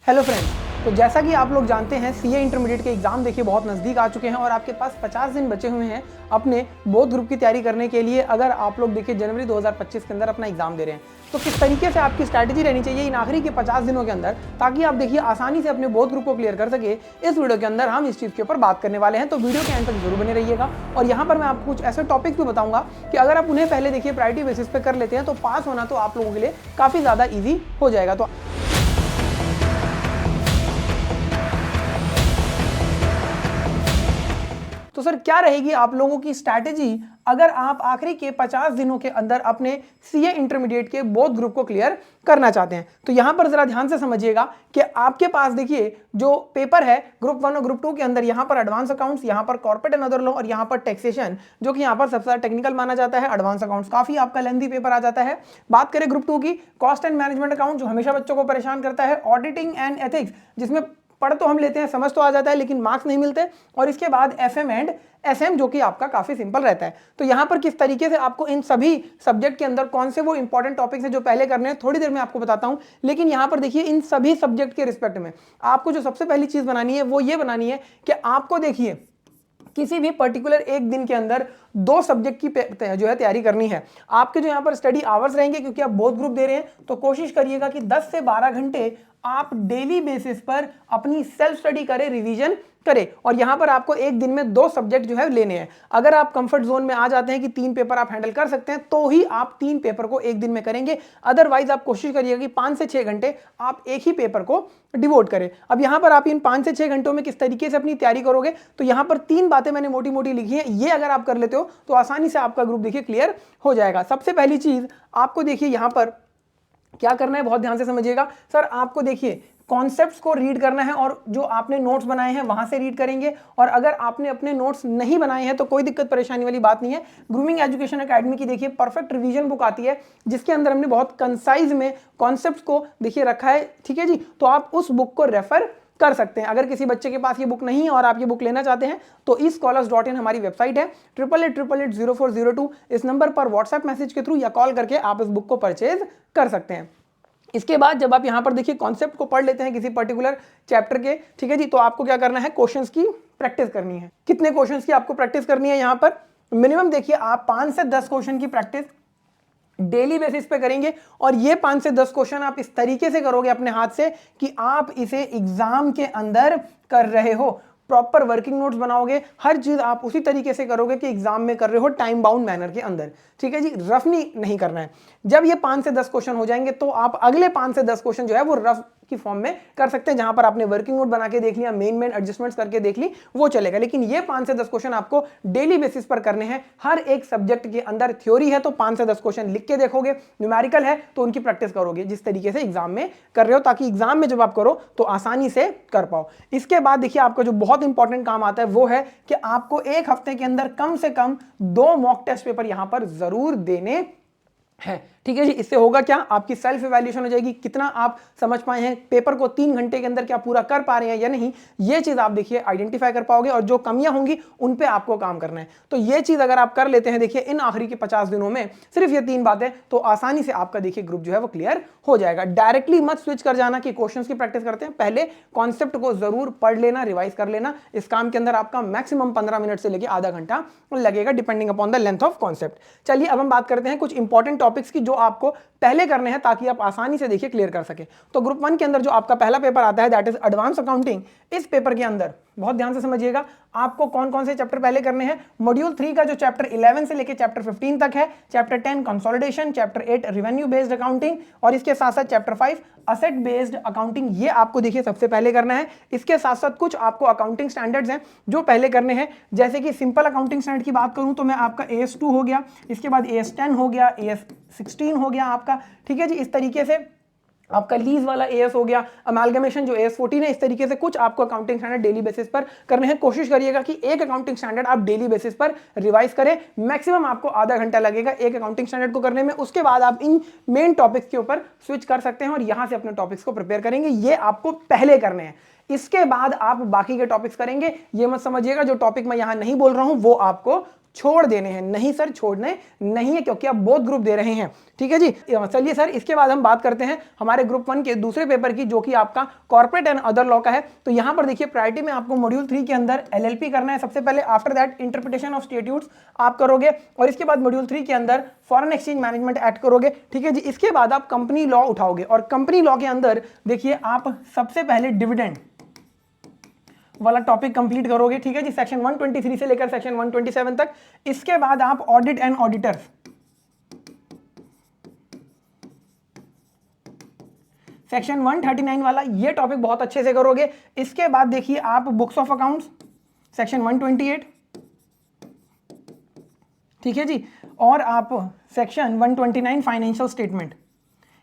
Hello friends, तो जैसा कि आप लोग जानते हैं सीए इंटरमीडिएट के एग्जाम देखिए बहुत नज़दीक आ चुके हैं और आपके पास 50 दिन बचे हुए हैं अपने बोथ ग्रुप की तैयारी करने के लिए। अगर आप लोग देखिए जनवरी 2025 के अंदर अपना एग्जाम दे रहे हैं तो किस तरीके से आपकी स्ट्रैटेजी रहनी चाहिए इन आखिरी के 50 दिनों के अंदर, ताकि आप देखिए आसानी से अपने बोथ ग्रुप को क्लियर कर सके। इस वीडियो के अंदर हम इस चीज़ के ऊपर बात करने वाले हैं, तो वीडियो के एंड तक जरूर बने रहिएगा। और यहाँ पर मैं आपको कुछ ऐसे टॉपिक्स भी बताऊंगा कि अगर आप उन्हें पहले देखिए प्रायोरिटी बेसिस पे कर लेते हैं तो पास होना तो आप लोगों के लिए काफ़ी ज़्यादा ईजी हो जाएगा। तो सर क्या रहेगी आप लोगों की स्ट्रैटेजी अगर आप आखिरी के 50 दिनों के अंदर अपने सीए इंटरमीडिएट के बोथ ग्रुप को क्लियर करना चाहते हैं? तो यहां पर जरा ध्यान से समझिएगा कि आपके पास देखिए जो पेपर है ग्रुप 1 और ग्रुप 2 के अंदर, यहां पर एडवांस अकाउंट्स, यहां पर कॉर्पोरेट एंड अदर लॉ और यहां पर टैक्सेशन, जो कि यहां पर सबसे ज्यादा टेक्निकल माना जाता है। एडवांस अकाउंट्स काफी आपका लेंथी पेपर आ जाता है। बात करें ग्रुप 2 की, कॉस्ट एंड मैनेजमेंट अकाउंट जो हमेशा बच्चों को परेशान करता है, ऑडिटिंग एंड एथिक्स जिसमें पढ़ तो हम लेते हैं, समझ तो आ जाता है लेकिन मार्क्स नहीं मिलते, और इसके बाद एफएम एंड एसएम जो कि आपका काफी सिंपल रहता है। तो यहां पर किस तरीके से आपको इन सभी सब्जेक्ट के अंदर कौन से वो इंपॉर्टेंट टॉपिक्स हैं जो पहले करने हैं, थोड़ी देर में आपको बताता हूं। लेकिन यहां पर देखिए इन सभी सब्जेक्ट के रिस्पेक्ट में आपको जो सबसे पहली चीज बनानी है वो ये बनानी है कि आपको देखिए किसी भी पर्टिकुलर एक दिन के अंदर 2 सब्जेक्ट की जो है तैयारी करनी है। आपके जो यहाँ पर स्टडी आवर्स रहेंगे, क्योंकि आप बोथ ग्रुप दे रहे हैं, तो कोशिश करिएगा कि 10 से 12 घंटे आप डेली बेसिस पर अपनी सेल्फ स्टडी करें, रिवीजन करें। और यहां पर आपको एक दिन में 2 सब्जेक्ट जो है लेने हैं। अगर आप कंफर्ट जोन में आ जाते हैं कि 3 पेपर आप हैंडल कर सकते हैं तो ही आप 3 पेपर को एक दिन में करेंगे। अदरवाइज आप कोशिश करिएगा कि 5 से 6 घंटे आप एक ही पेपर को डिवोट करें। अब यहां पर आप इन 5 से 6 घंटों में किस तरीके से अपनी तैयारी करोगे, तो यहां पर 3 बातें मैंने मोटी मोटी लिखी है। ये अगर आप कर लेते हो तो आसानी से आपका ग्रुप देखिए क्लियर हो जाएगा। सबसे पहली चीज आपको देखिए यहां पर क्या करना है, बहुत ध्यान से समझिएगा। सर आपको देखिए कॉन्सेप्ट्स को रीड करना है और जो आपने नोट्स बनाए हैं वहां से रीड करेंगे। और अगर आपने अपने नोट्स नहीं बनाए हैं तो कोई दिक्कत परेशानी वाली बात नहीं है। ग्रूमिंग एजुकेशन एकेडमी की देखिए परफेक्ट रिवीजन बुक आती है जिसके अंदर हमने बहुत कंसाइज में कॉन्सेप्ट्स को देखिए रखा है, ठीक है जी। तो आप उस बुक को रेफर कर सकते हैं। अगर किसी बच्चे के पास ये बुक नहीं है और आप ये बुक लेना चाहते हैं तो eScholars.in हमारी वेबसाइट है, 8888880402। इस नंबर पर व्हाट्सएप मैसेज के थ्रू या कॉल करके आप इस बुक को परचेज कर सकते हैं। इसके बाद जब आप यहां पर देखिए कॉन्सेप्ट को पढ़ लेते हैं किसी पर्टिकुलर चैप्टर के, ठीक है जी, तो आपको क्या करना है, क्वेश्चंस की प्रैक्टिस करनी है। कितने क्वेश्चंस की आपको प्रैक्टिस करनी है, यहां पर मिनिमम देखिए आप 5 से 10 क्वेश्चन की प्रैक्टिस डेली बेसिस पे करेंगे। और ये 5 से 10 क्वेश्चन आप इस तरीके से करोगे अपने हाथ से कि आप इसे एग्जाम के अंदर कर रहे हो। प्रॉपर वर्किंग नोट्स बनाओगे, हर चीज आप उसी तरीके से करोगे कि एग्जाम में कर रहे हो, टाइम बाउंड मैनर के अंदर, ठीक है जी। रफ नहीं करना है। जब ये 5 से 10 क्वेश्चन हो जाएंगे तो आप अगले 5 से 10 क्वेश्चन जो है वो रफ की फॉर्म में कर सकते हैं, जहां पर आपने वर्किंग नोट बना के देख लिया, मेन एडजस्टमेंट्स करके देख ली, वो चलेगा। लेकिन ये 5 से 10 क्वेश्चन आपको डेली बेसिस पर करने हैं। हर एक सब्जेक्ट के अंदर थ्योरी है तो 5 से 10 क्वेश्चन लिख के देखोगे, न्यूमेरिकल है तो उनकी प्रैक्टिस करोगे जिस तरीके से एग्जाम में कर रहे हो, ताकि एग्जाम में जब आप करो तो आसानी से कर पाओ। इसके बाद देखिए आपका जो बहुत इंपॉर्टेंट काम आता है वो है कि आपको एक हफ्ते के अंदर कम से कम 2 मॉक टेस्ट पेपर यहां पर जरूर देने है, ठीक है जी। इससे होगा क्या, आपकी सेल्फ इवैल्यूएशन हो जाएगी, कितना आप समझ पाए हैं पेपर को 3 घंटे के अंदर, क्या पूरा कर पा रहे हैं या नहीं, ये चीज आप देखिए आइडेंटिफाई कर पाओगे। और जो कमियां होंगी उन पे आपको काम करना है। तो ये चीज अगर आप कर लेते हैं देखिए इन आखिरी के 50 दिनों में सिर्फ ये 3 बातें, तो आसानी से आपका देखिए ग्रुप जो है वो क्लियर हो जाएगा। डायरेक्टली मत स्विच कर जाना कि क्वेश्चंस की प्रैक्टिस करते हैं, पहले कॉन्सेप्ट को जरूर पढ़ लेना, रिवाइज कर लेना। इस काम के अंदर आपका मैक्सिमम 15 मिनट से लेकर आधा घंटा लगेगा, depending upon the length of concept. चलिए अब हम बात करते हैं कुछ इंपॉर्टेंट टॉपिक्स की जो आपको पहले करने हैं ताकि आप आसानी से देखिए क्लियर कर सके। तो ग्रुप 1 के अंदर जो आपका पहला पेपर आता है दैट इज एडवांस अकाउंटिंग। इस पेपर के अंदर बहुत ध्यान से समझिएगा आपको कौन कौन से चैप्टर पहले करने हैं। मॉड्यूल 3 का जो चैप्टर 11 से लेकर चैप्टर 15 तक है, chapter 10 consolidation, chapter 8 revenue based accounting और इसके साथ साथ चैप्टर 5 असेट बेस्ड अकाउंटिंग, ये आपको देखिए सबसे पहले करना है। इसके साथ साथ कुछ आपको अकाउंटिंग स्टैंडर्ड्स हैं जो पहले करने हैं, जैसे कि सिंपल अकाउंटिंग स्टैंडर्ड की बात करूं तो मैं आपका AS2 हो गया, इसके बाद AS10 हो गया, AS16 हो गया आपका, ठीक है जी। इस तरीके से आपका लीज वाला AS हो गया, अमालगमेशन जो AS14 है। इस तरीके से कुछ आपको अकाउंटिंग स्टैंडर्ड डेली बेसिस पर करने हैं। कोशिश करिएगा कि एक अकाउंटिंग स्टैंडर्ड आप डेली बेसिस पर रिवाइज करें, मैक्सिमम आपको आधा घंटा लगेगा एक अकाउंटिंग स्टैंडर्ड को करने में। उसके बाद आप इन मेन टॉपिक्स के ऊपर स्विच कर सकते हैं और यहां से अपने टॉपिक्स को प्रिपेयर करेंगे। ये आपको पहले करने हैं, इसके बाद आप बाकी के टॉपिक्स करेंगे। ये मत समझिएगा जो टॉपिक मैं यहां नहीं बोल रहा हूं वो आपको छोड़ देने हैं। नहीं सर, छोड़ने नहीं है, क्योंकि आप बोथ ग्रुप दे रहे हैं। ठीक है जी। चलिए सर, इसके बाद हम बात करते हैं हमारे ग्रुप 1 के दूसरे पेपर की, जो कि आपका कॉर्पोरेट एंड अदर लॉ का है। तो यहां पर देखिए, प्रायोरिटी में आपको मॉड्यूल 3 के अंदर LLP करना है सबसे पहले। After that interpretation of statutes आप करोगे, और इसके बाद मॉड्यूल 3 के अंदर फॉरेन एक्सचेंज मैनेजमेंट ऐड करोगे। ठीक है जी। इसके बाद आप कंपनी लॉ उठाओगे, और कंपनी लॉ के अंदर देखिए आप सबसे पहले डिविडेंड वाला टॉपिक कंप्लीट करोगे। ठीक है जी, सेक्शन 123 से लेकर सेक्शन 127 तक। इसके बाद आप ऑडिट एंड ऑडिटर्स, सेक्शन 139 वाला ये टॉपिक बहुत अच्छे से करोगे। इसके बाद देखिए आप बुक्स ऑफ अकाउंट्स, सेक्शन 128। ठीक है जी। और आप सेक्शन 129 फाइनेंशियल स्टेटमेंट,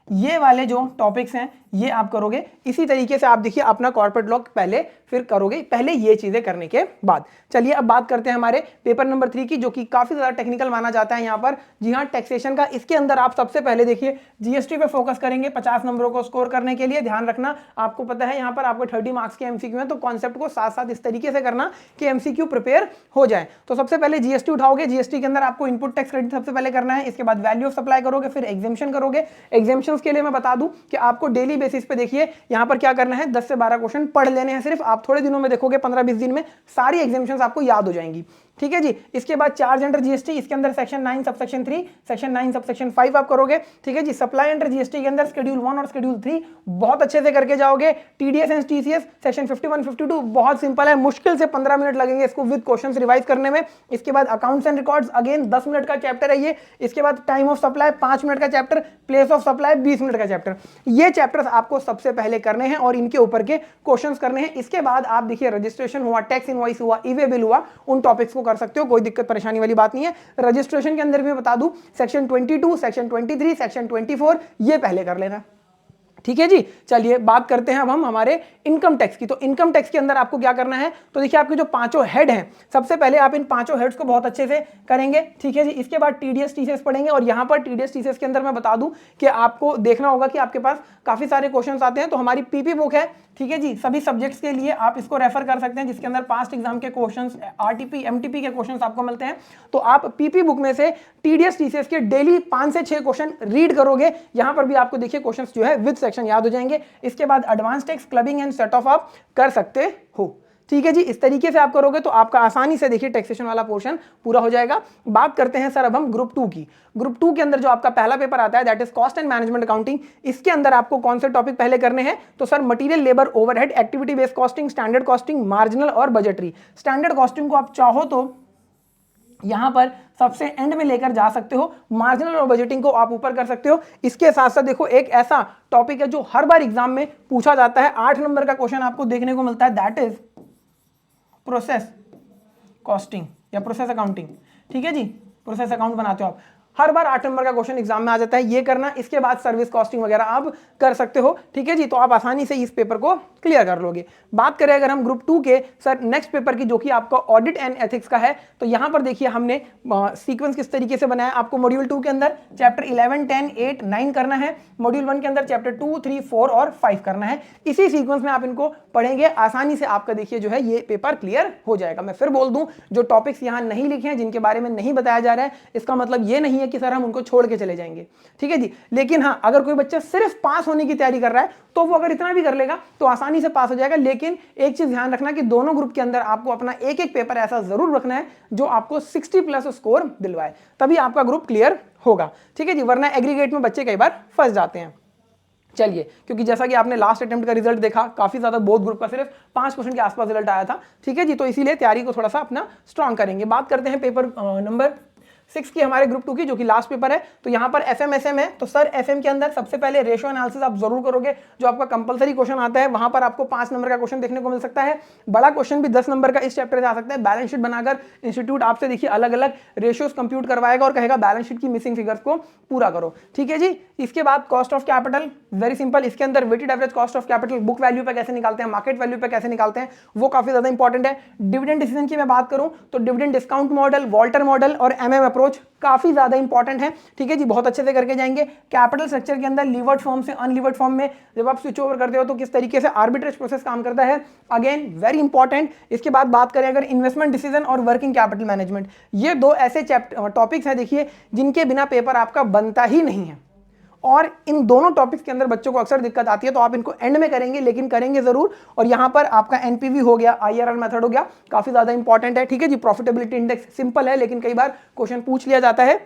ये वाले जो टॉपिक्स हैं ये आप करोगे। इसी तरीके से आप देखिए अपना कॉर्पोरेट लॉ पहले फिर करोगे, पहले ये चीजें करने के बाद। चलिए अब बात करते हैं हमारे पेपर नंबर 3 की, जो कि काफी ज्यादा टेक्निकल माना जाता है यहाँ पर। जी हाँ, टैक्सेशन का। इसके अंदर आप सबसे पहले देखिए जीएसटी पे फोकस करेंगे 50 नंबरों को स्कोर करने के लिए। ध्यान रखना, आपको पता है यहाँ पर आपको 30 मार्क्स के एमसीक्यू है, तो कॉन्सेप्ट को साथ साथ इस तरीके से करना कि एमसीक्यू प्रिपेयर हो जाए। तो सबसे पहले जीएसटी उठाओगे। जीएसटी के अंदर आपको इनपुट टैक्स क्रेडिट सबसे पहले करना है। इसके बाद वैल्यू ऑफ सप्लाई करोगे, फिर एग्जेम्पशन करोगे। एग्जेम्पशंस के लिए मैं बता दूं कि आपको डेली बेसिस पे देखिए यहां पर क्या करना है, 10 से 12 क्वेश्चन पढ़ लेने हैं सिर्फ। आप थोड़े दिनों में देखोगे 15-20 दिन में सारी एग्जामिनेशंस आपको याद हो जाएंगी। ठीक है जी। इसके बाद चार्ज अंडर जीएसटी, इसके अंदर सेक्शन 9 सबसेक्शन 3, सेक्शन 9 सबसेक्शन 5 आप करोगे। ठीक है जी। सप्लाई अंडर जीएसटी के अंदर शेड्यूल 1 और शेड्यूल 3 बहुत अच्छे से करके जाओगे। टीडीएस एंड टीसीएस सेक्शन 51 52 बहुत सिंपल है, मुश्किल से 15 मिनट लगेंगे इसको विद क्वेश्चंस रिवाइज करने में। इसके बाद accounts and records, again 10 minute का चैप्टर है ये। इसके बाद टाइम ऑफ सप्लाई 5 मिनट का chapter, place of supply 20 minute का चैप्टर। ये चैप्टर्स आपको सबसे पहले करने हैं और इनके ऊपर के क्वेश्चंस करने हैं। इसके बाद आप देखिए रजिस्ट्रेशन हुआ, टैक्स इनवॉइस हुआ, ई-वे बिल हुआ, उन टॉपिक्स को कर सकते हो, कोई दिक्कत परेशानी वाली बात नहीं है। रजिस्ट्रेशन के अंदर भी बता दूं सेक्शन 22, सेक्शन 23, सेक्शन 24 ये पहले कर लेना। ठीक है जी। चलिए बात करते हैं अब हम हमारे इनकम टैक्स की। तो इनकम टैक्स के अंदर आपको क्या करना है, तो देखिए आपके जो पांचों हेड हैं, सबसे पहले आप इन पांचों हेड्स को बहुत अच्छे से करेंगे। ठीक है जी। इसके बाद टीडीएस टीसीएस पढ़ेंगे, और यहां पर टीडीएस टीसीएस के अंदर मैं बता दूं कि आपको देखना होगा कि आपके पास काफी सारे क्वेश्चंस आते हैं। तो हमारी पीपी बुक है, ठीक है जी, सभी सब्जेक्ट्स के लिए आप इसको रेफर कर सकते हैं, जिसके अंदर पास्ट एग्जाम के क्वेश्चंस, आरटीपी एमटीपी के क्वेश्चंस आपको मिलते हैं। तो आप पीपी बुक में से टीडीएस टीसीएस के डेली 5 से 6 क्वेश्चन रीड करोगे। यहां पर भी आपको देखिए क्वेश्चंस जो है विद सेक्शन याद हो जाएंगे। इसके बाद advance tax, clubbing and set of आप कर सकते हो। ठीक है जी। इस तरीके से आप करोगे तो आपका आसानी से देखिए टैक्सेशन वाला पोर्शन पूरा हो जाएगा। बात करते हैं सर अब हम ग्रुप 2 की। ग्रुप 2 के अंदर जो आपका पहला पेपर आता है that is cost and management accounting. इसके अंदर आपको कौन से टॉपिक पहले करने हैं, तो sir material, labour, overhead, activity based costing, standard costing, marginal और बजटरी। स्टैंडर्ड कॉस्टिंग को आप चाहो तो यहां पर सबसे एंड में लेकर जा सकते हो, मार्जिनल और बजटिंग को आप ऊपर कर सकते हो। इसके साथ साथ देखो एक ऐसा टॉपिक है जो हर बार एग्जाम में पूछा जाता है, 8 नंबर का क्वेश्चन आपको देखने को मिलता है, दैट इज प्रोसेस कॉस्टिंग या प्रोसेस अकाउंटिंग। ठीक है जी। प्रोसेस अकाउंट बनाते हो आप, हर बार 8 नंबर का क्वेश्चन एग्जाम में आ जाता है, ये करना। इसके बाद सर्विस कॉस्टिंग वगैरह आप कर सकते हो। ठीक है जी। तो आप आसानी से इस पेपर को क्लियर कर लोगे। बात करें अगर हम ग्रुप 2 के सर नेक्स्ट पेपर की, जो कि आपका ऑडिट एंड एथिक्स का है, तो यहां पर देखिए हमने सीक्वेंस किस तरीके से बनाया। आपको मॉड्यूल 2 के अंदर चैप्टर 11, 10, 8, 9 करना है। मॉड्यूल 1 के अंदर चैप्टर 2, 3, 4 और 5 करना है। इसी सीक्वेंस में आप इनको पढ़ेंगे, आसानी से आपका देखिए जो है ये पेपर क्लियर हो जाएगा। मैं फिर बोल दूं, जो टॉपिक्स यहां नहीं लिखे हैं, जिनके बारे में नहीं बताया जा रहा है, इसका मतलब ये नहीं है कि सर हम उनको छोड़ के चले जाएंगे। ठीक है जी। लेकिन हाँ, अगर कोई बच्चा सिर्फ पास होने की तैयारी कर रहा है तो वो अगर इतना भी कर लेगा तो आसानी से पास हो जाएगा। लेकिन एक चीज ध्यान रखना कि दोनों ग्रुप के अंदर आपको अपना एक एक पेपर ऐसा जरूर रखना है जो आपको 60+ स्कोर दिलवाए, तभी आपका ग्रुप क्लियर होगा। ठीक है जी। वरना एग्रीगेट में बच्चे कई बार फंस जाते हैं। चलिए, क्योंकि जैसा कि आपने लास्ट अटेम्प्ट का रिजल्ट देखा, काफी ज्यादा बोथ ग्रुप का सिर्फ 5% के आसपास रिजल्ट आया था। ठीक है जी। तो इसीलिए तैयारी को थोड़ा सा अपना स्ट्रांग करेंगे। बात करते हैं पेपर नंबर 6 की, हमारे ग्रुप 2 की, जो कि लास्ट पेपर है। तो यहां पर एफएम एसएम है। तो सर एफएम के अंदर सबसे पहले रेशियो एनालिसिस आप जरूर करोगे, जो आपका कंपलसरी क्वेश्चन आता है। वहां पर आपको 5 नंबर का क्वेश्चन देखने को मिल सकता है। बड़ा क्वेश्चन भी 10 नंबर का इस चैप्टर से आ सकता है। बैलेंस शीट बनाकर इंस्टीट्यूट आपसे देखिए अलग अलग रेशियोज कंप्यूट करवाएगा और कहेगा बैलेंस शीट की मिसिंग फिगर्स को पूरा करो। ठीक है जी। इसके बाद cost of capital, very simple. इसके अंदर weighted average cost of capital, book value पे कैसे निकालते हैं, मार्केट वैल्यू पे कैसे निकालते हैं, वो काफी ज्यादा इंपॉर्टेंट है। डिविडेंड डिसीजन की मैं बात करूं तो dividend discount model, Walter model और एमएम अप्रोच काफी ज्यादा इंपॉर्टेंट है, ठीक है जी, बहुत अच्छे से करके जाएंगे। कैपिटल स्ट्रक्चर के अंदर लीवर्ड फॉर्म से अनलीवर्ड फॉर्म में जब आप स्विच ओवर करते हो तो किस तरीके से आर्बिट्रेज प्रोसेस काम करता है, अगेन वेरी इंपॉर्टेंट। इसके बाद बात करें अगर इन्वेस्टमेंट डिसीजन और वर्किंग कैपिटल मैनेजमेंट, ये दो ऐसे टॉपिक्स हैं देखिए जिनके बिना पेपर आपका बनता ही नहीं है, और इन दोनों टॉपिक्स के अंदर बच्चों को अक्सर दिक्कत आती है, तो आप इनको एंड में करेंगे लेकिन करेंगे जरूर। और यहां पर आपका एनपीवी हो गया, आईआरआर मेथड हो गया, काफी ज्यादा इंपॉर्टेंट है, ठीक है जी। प्रॉफिटेबिलिटी इंडेक्स सिंपल है लेकिन कई बार क्वेश्चन पूछ लिया जाता है।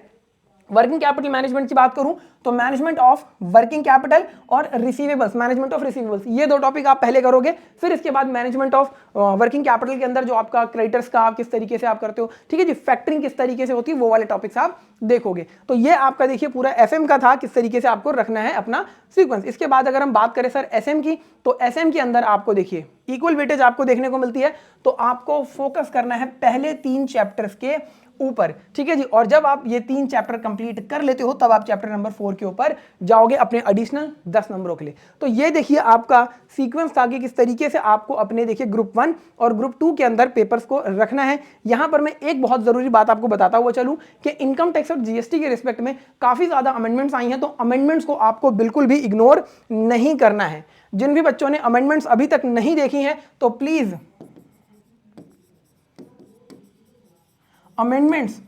वर्किंग कैपिटल मैनेजमेंट की बात करूं तो मैनेजमेंट ऑफ वर्किंग कैपिटल और रिसीवेबल्स, मैनेजमेंट ऑफ रिसीवेबल्स, ये दो टॉपिक आप पहले करोगे, फिर इसके बाद मैनेजमेंट ऑफ वर्किंग कैपिटल के अंदर जो आपका क्रेडिटर्स का आप किस तरीके से आप करते हो, ठीक है जी, फैक्टरिंग किस तरीके से होती है, वो वाले टॉपिक्स आप देखोगे। तो ये आपका देखिए पूरा एफएम का था, किस तरीके से आपको रखना है अपना सीक्वेंस। इसके बाद अगर हम बात करें सर एसएम की, तो एसएम के अंदर आपको देखिए इक्वल वेटेज आपको देखने को मिलती है, तो आपको फोकस करना है पहले 3 चैप्टर्स के ऊपर, ठीक है जी। और जब आप ये 3 चैप्टर कंप्लीट कर लेते हो तब आप चैप्टर नंबर 4 के ऊपर जाओगे अपने एडिशनल 10 नंबरों के लिए। तो ये देखिए आपका सीक्वेंस था कि किस तरीके से आपको अपने देखिए ग्रुप 1 और ग्रुप 2 के अंदर पेपर्स को रखना है। यहां पर मैं एक बहुत जरूरी बात आपको बताता हुआ चलूं कि इनकम टैक्स और जीएसटी के रिस्पेक्ट में काफी ज्यादा अमेंडमेंट्स आई हैं, तो अमेंडमेंट्स को आपको बिल्कुल भी इग्नोर नहीं करना है। जिन भी बच्चों ने अमेंडमेंट्स अभी तक नहीं देखी हैं तो प्लीज अमेंडमेंट्स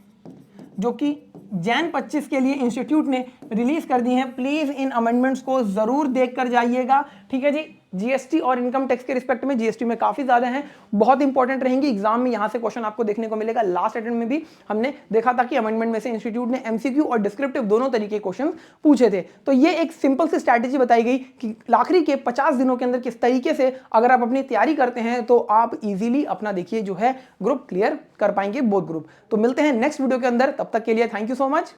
जो कि जैन 25 के लिए इंस्टीट्यूट ने रिलीज कर दी हैं, प्लीज इन अमेंडमेंट्स को जरूर देख कर जाइएगा, ठीक है जी। जीएसटी और इनकम टैक्स के रिस्पेक्ट में जीएसटी में काफी ज्यादा है, बहुत इंपॉर्टेंट रहेंगी, एग्जाम में यहां से क्वेश्चन आपको देखने को मिलेगा। लास्ट अटेम्प्ट में भी हमने देखा था कि अमेंडमेंट में से इंस्टीट्यूट ने एमसीक्यू और डिस्क्रिप्टिव दोनों तरीके के क्वेश्चन पूछे थे। तो ये एक सिंपल सी स्ट्रैटेजी बताई गई कि आखिरी के 50 दिनों के अंदर किस तरीके से अगर आप अपनी तैयारी करते हैं तो आप इजीली अपना देखिए जो है ग्रुप क्लियर कर पाएंगे, बोथ ग्रुप। तो मिलते हैं नेक्स्ट वीडियो के अंदर, तब तक के लिए थैंक यू सो मच।